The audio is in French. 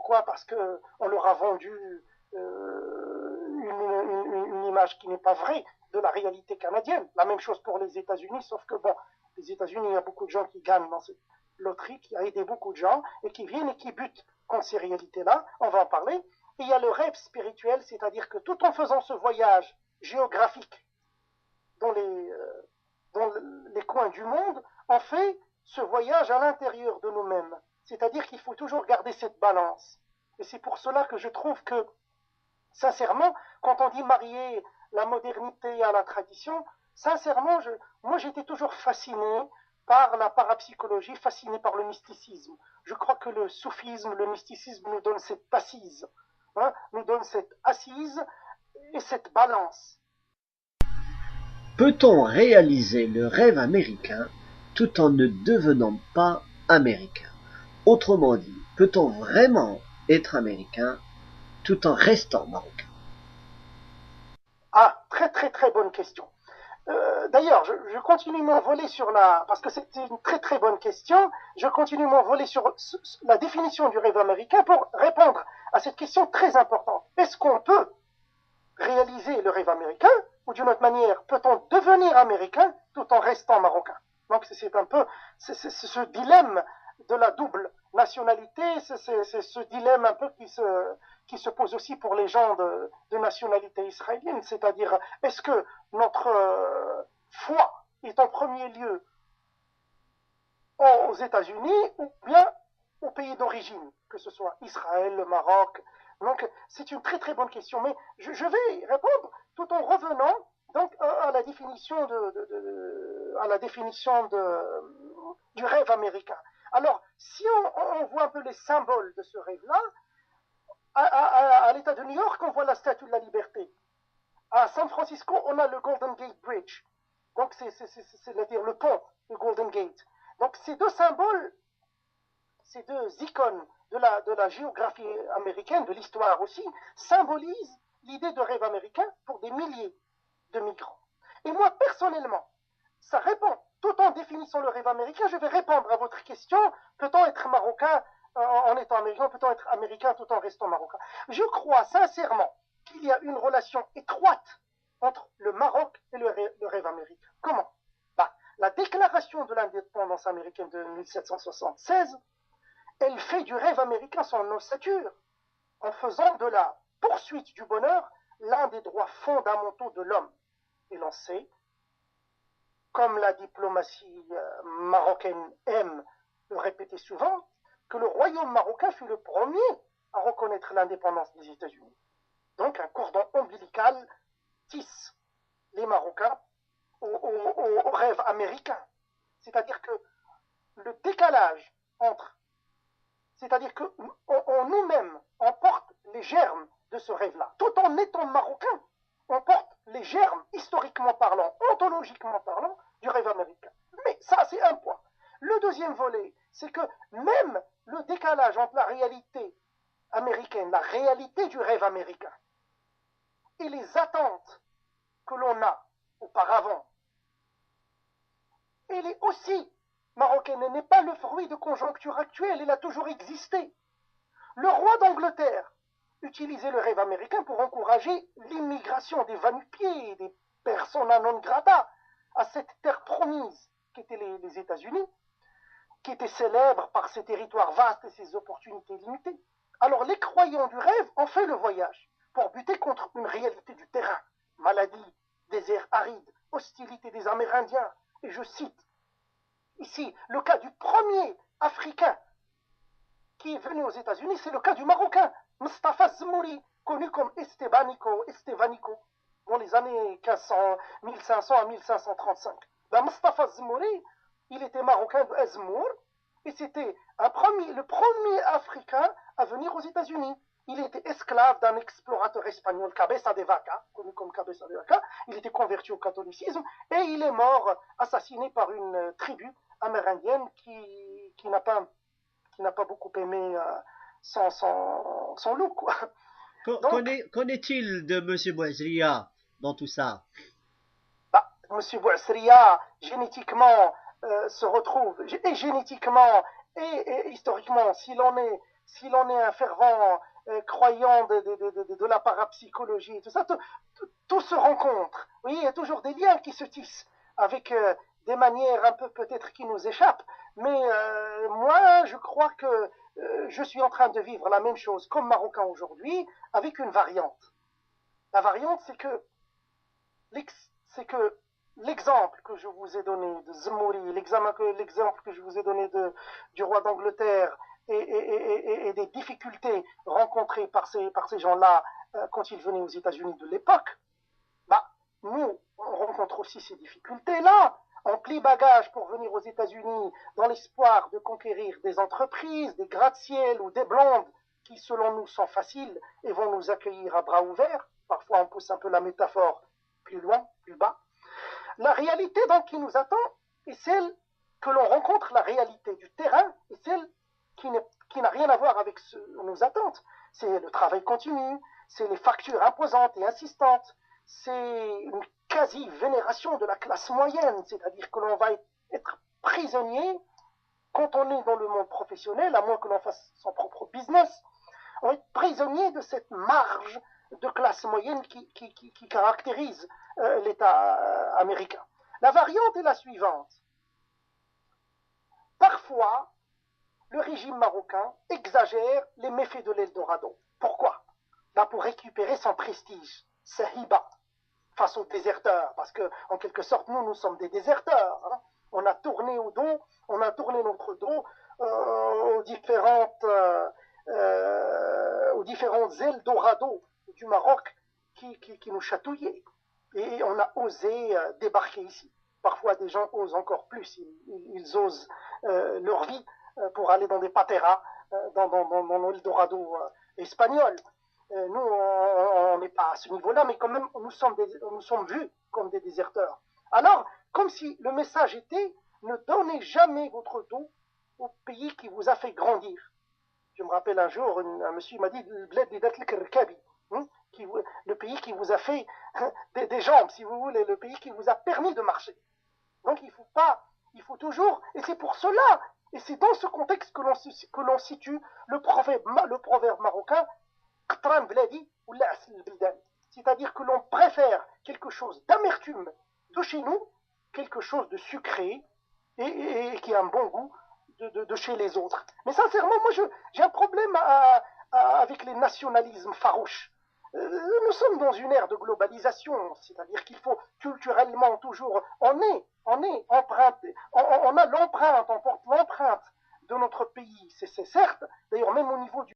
Pourquoi? Parce qu'on leur a vendu une image qui n'est pas vraie de la réalité canadienne. La même chose pour les États-Unis, sauf que bon, les États-Unis, il y a beaucoup de gens qui gagnent dans cette loterie, qui a aidé beaucoup de gens et qui viennent et qui butent contre ces réalités-là. On va en parler. Et il y a le rêve spirituel, c'est-à-dire que tout en faisant ce voyage géographique dans les coins du monde, on fait ce voyage à l'intérieur de nous-mêmes. C'est-à-dire qu'il faut toujours garder cette balance. Et c'est pour cela que je trouve que, sincèrement, quand on dit marier la modernité à la tradition, sincèrement, moi j'étais toujours fasciné par la parapsychologie, fasciné par le mysticisme. Je crois que le soufisme, le mysticisme nous donne cette assise, nous donne cette assise et cette balance. Peut-on réaliser le rêve américain tout en ne devenant pas américain? Autrement dit, peut-on vraiment être américain tout en restant marocain? Ah, très très très bonne question. D'ailleurs, je continue mon volet sur parce que c'est une très très bonne question, je continue mon volet sur la définition du rêve américain pour répondre à cette question très importante. Est-ce qu'on peut réaliser le rêve américain, ou d'une autre manière, peut-on devenir américain tout en restant marocain? Donc c'est un peu ce dilemme de la double nationalité, c'est ce dilemme un peu qui se pose aussi pour les gens de nationalité israélienne, c'est-à-dire est-ce que notre foi est en premier lieu aux États-Unis ou bien au pays d'origine, que ce soit Israël, le Maroc. Donc c'est une très très bonne question, mais je vais répondre tout en revenant donc à la définition du rêve américain. Alors, si on voit un peu les symboles de ce rêve-là, à l'État de New York, on voit la Statue de la Liberté. À San Francisco, on a le Golden Gate Bridge. Donc, c'est-à-dire le pont, le Golden Gate. Donc, ces deux symboles, ces deux icônes de la géographie américaine, de l'histoire aussi, symbolisent l'idée de rêve américain pour des milliers de migrants. Et moi, personnellement, ça répond. Tout en définissant le rêve américain, je vais répondre à votre question. Peut-on être marocain en étant américain? Peut-on être américain tout en restant marocain? Je crois sincèrement qu'il y a une relation étroite entre le Maroc et le rêve américain. Comment? La déclaration de l'indépendance américaine de 1776, elle fait du rêve américain son ossature, en faisant de la poursuite du bonheur l'un des droits fondamentaux de l'homme. Et l'on sait, comme la diplomatie marocaine aime le répéter souvent, que le royaume marocain fut le premier à reconnaître l'indépendance des États-Unis. Donc un cordon ombilical tisse les Marocains au rêve américain. C'est-à-dire que le décalage c'est-à-dire qu'en nous-mêmes, on porte les germes de ce rêve-là. Tout en étant marocain, on porte les germes, historiquement parlant, ontologiquement parlant, du rêve américain. Mais ça, c'est un point. Le deuxième volet, c'est que même le décalage entre la réalité américaine, la réalité du rêve américain, et les attentes que l'on a auparavant, elle est aussi marocaine. Elle n'est pas le fruit de conjoncture actuelle, elle a toujours existé. Le roi d'Angleterre utilisait le rêve américain pour encourager l'immigration des va-nu-pieds, des persona non grata à cette terre promise qu'étaient les États-Unis, qui était célèbre par ses territoires vastes et ses opportunités limitées. Alors les croyants du rêve ont fait le voyage pour buter contre une réalité du terrain, maladie, désert aride, hostilité des Amérindiens, et je cite ici le cas du premier Africain qui est venu aux États-Unis, c'est le cas du Marocain, Mustafa Zmouri, connu comme Estevanico, dans les années 1500 à 1535. Mustafa Zmouri, il était marocain de Ezmour, et c'était le premier Africain à venir aux États-Unis. Il était esclave d'un explorateur espagnol, Cabeza de Vaca, connu comme Cabeza de Vaca. Il était converti au catholicisme, et il est mort assassiné par une tribu amérindienne qui n'a pas beaucoup aimé son look, quoi. Qu'en est-il de M. Bouazria dans tout ça? M. Bouazria, génétiquement, se retrouve, et génétiquement et historiquement, si l'on est si l'on est un fervent croyant de la parapsychologie, tout ça, tout se rencontre. Oui, il y a toujours des liens qui se tissent avec des manières un peu peut-être qui nous échappent, mais moi, je crois que je suis en train de vivre la même chose comme Marocain aujourd'hui, avec une variante. La variante, c'est que l'exemple que je vous ai donné de Zmouri, l'exemple que je vous ai donné du roi d'Angleterre et des difficultés rencontrées par ces gens-là quand ils venaient aux États-Unis de l'époque, bah, nous, on rencontre aussi ces difficultés-là. On plie bagage pour venir aux États-Unis dans l'espoir de conquérir des entreprises, des gratte-ciel ou des blondes qui, selon nous, sont faciles et vont nous accueillir à bras ouverts. Parfois, on pousse un peu la métaphore plus loin, plus bas. La réalité donc qui nous attend est celle que l'on rencontre, la réalité du terrain, et celle qui n'a rien à voir avec nos attentes. C'est le travail continu, c'est les factures imposantes et insistantes, c'est une quasi-vénération de la classe moyenne, c'est-à-dire que l'on va être prisonnier quand on est dans le monde professionnel, à moins que l'on fasse son propre business, on va être prisonnier de cette marge de classe moyenne qui caractérise l'État américain. La variante est la suivante. Parfois, le régime marocain exagère les méfaits de l'Eldorado. Pourquoi? Pour récupérer son prestige, sa hiba, face aux déserteurs, parce que en quelque sorte, nous sommes des déserteurs. Hein. On a tourné notre dos aux différents Eldorado du Maroc qui nous chatouillaient. Et on a osé débarquer ici. Parfois, des gens osent encore plus. Ils osent leur vie pour aller dans des pateras, dans l'Eldorado espagnol. Nous, on n'est pas à ce niveau-là, mais quand même, nous sommes vus comme des déserteurs. Alors, comme si le message était, ne donnez jamais votre dos au pays qui vous a fait grandir. Je me rappelle un jour, un monsieur m'a dit, le pays qui vous a fait des jambes, si vous voulez, le pays qui vous a permis de marcher. Donc il faut toujours, et c'est pour cela, et c'est dans ce contexte que l'on situe le proverbe marocain, c'est-à-dire que l'on préfère quelque chose d'amertume de chez nous, quelque chose de sucré et qui a un bon goût de chez les autres. Mais sincèrement, moi j'ai un problème avec les nationalismes farouches. Nous sommes dans une ère de globalisation, c'est-à-dire qu'il faut culturellement toujours, on emprunté, on a l'empreinte, on porte l'empreinte de notre pays, c'est certes, d'ailleurs même au niveau du